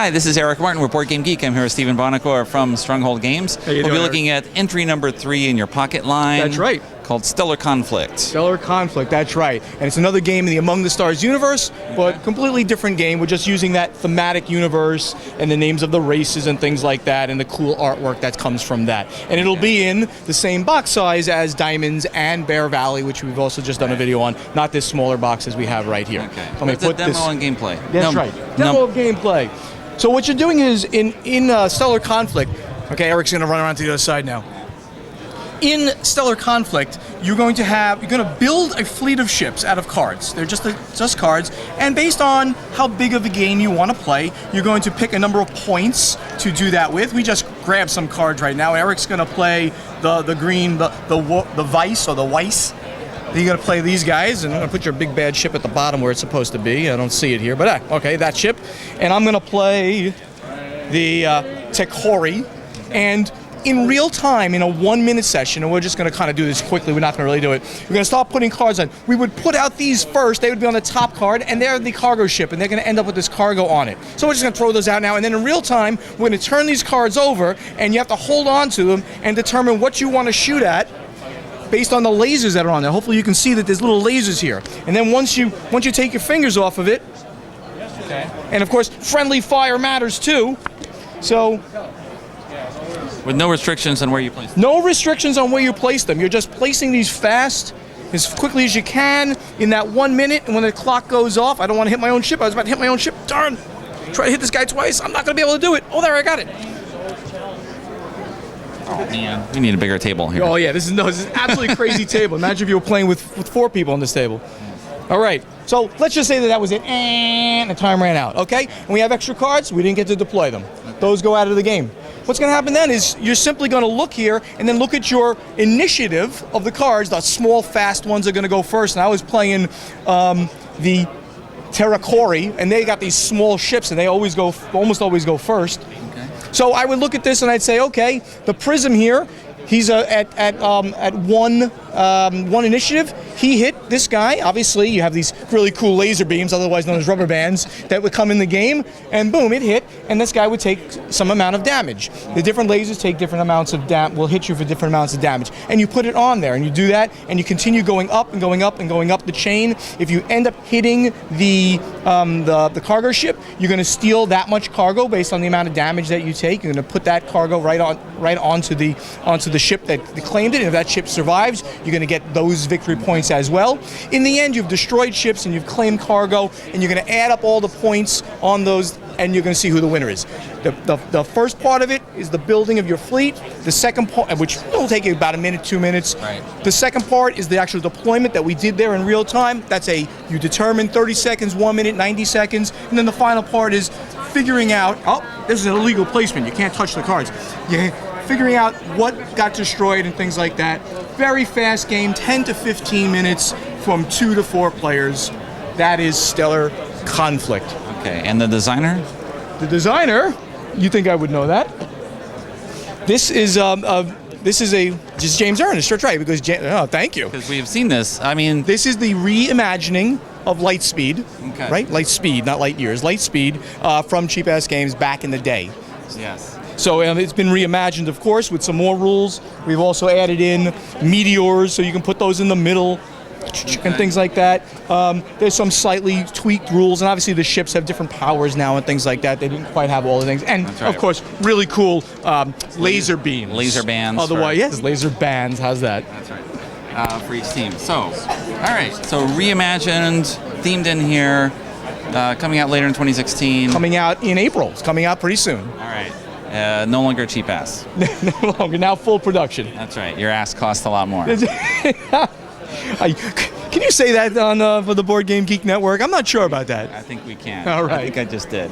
Hi, this is Eric Martin. We're Board Game Geek. I'm here with Stephen Bonacore from Stronghold Games. We'll be looking at entry number 3 in your pocket line. That's right. Called Stellar Conflict. Stellar Conflict, that's right. And it's another game in the Among the Stars universe, but completely different game. We're just using that thematic universe and the names of the races and things like that and the cool artwork that comes from that. And it'll be in the same box size as Diamonds and Bear Valley, which we've also just done a video on, not this smaller box as we have right here. Okay. Let me put demo this. and gameplay. That's right. Demo of gameplay. So what you're doing is in Stellar Conflict, okay, Eric's going to run around to the other side now. In Stellar Conflict, you're going to build a fleet of ships out of cards. They're just cards, and based on how big of a game you want to play, you're going to pick a number of points to do that with. We just grabbed some cards right now. Eric's going to play the green, the Vice or the Weiss. You're going to play these guys, and I'm going to put your big bad ship at the bottom where it's supposed to be. I don't see it here, but okay, that ship. And I'm going to play the Tekori, and in real time, in a 1-minute session, and we're just going to kind of do this quickly, we're not going to really do it, we're going to start putting cards on. We would put out these first, they would be on the top card, and they're the cargo ship, and they're going to end up with this cargo on it. So we're just going to throw those out now, and then in real time, we're going to turn these cards over, and you have to hold on to them and determine what you want to shoot at based on the lasers that are on there. Hopefully you can see that there's little lasers here. And then once you take your fingers off of it, okay. And of course, friendly fire matters too, so with no restrictions on where you place them. No restrictions on where you place them. You're just placing these fast, as quickly as you can, in that 1 minute, and when the clock goes off, I don't want to hit my own ship. I was about to hit my own ship. Darn! Try to hit this guy twice. I'm not going to be able to do it. Oh, there, I got it. Oh, man. We need a bigger table here. Oh, yeah, this is an absolutely crazy table. Imagine if you were playing with 4 people on this table. All right, so let's just say that was it, and the time ran out, okay? And we have extra cards. We didn't get to deploy them. Those go out of the game. What's going to happen then is you're simply going to look here and then look at your initiative of the cards. The small, fast ones are going to go first. And I was playing the Tekori, and they got these small ships, and they almost always go first. Okay. So I would look at this and I'd say, okay, the Prism here, he's at one initiative. He hit this guy. Obviously, you have these really cool laser beams, otherwise known as rubber bands, that would come in the game, and boom, it hit, and this guy would take some amount of damage. The different lasers take different amounts of will hit you for different amounts of damage, and you put it on there, and you do that, and you continue going up and going up and going up the chain. If you end up hitting the cargo ship, you're going to steal that much cargo based on the amount of damage that you take. You're going to put that cargo right onto the ship that claimed it, and if that ship survives, you're going to get those victory points as well. In the end, you've destroyed ships and you've claimed cargo, and you're going to add up all the points on those, and you're going to see who the winner is. The first part of it is the building of your fleet. The second part, which will take you about a minute, 2 minutes. Right. The second part is the actual deployment that we did there in real time. That's you determine 30 seconds, 1 minute, 90 seconds, and then the final part is figuring out, oh, this is an illegal placement. You can't touch the cards. Figuring out what got destroyed and things like that. Very fast game, 10 to 15 minutes from 2 to 4 players. That is Stellar Conflict. Okay, and the designer? The designer, you think I would know that? This is just James Ernest, that's right, because thank you. Because we've seen this. I mean, this is the reimagining of Lightspeed, okay. Right? Lightspeed, not light years. Lightspeed from Cheap Ass Games back in the day. Yes. So it's been reimagined, of course, with some more rules. We've also added in meteors, so you can put those in the middle, and things like that. There's some slightly tweaked rules, and obviously the ships have different powers now and things like that. They didn't quite have all the things. And, of course, really cool laser beams. Laser bands. Otherwise, yes, laser bands. How's that? That's right. For each team. So, all right. So reimagined, themed in here, coming out later in 2016. Coming out in April. It's coming out pretty soon. All right. No longer cheap ass. No longer. Now full production. That's right. Your ass costs a lot more. Can you say that on for the Board Game Geek Network? I'm not sure about that. I think we can. All right. I think I just did.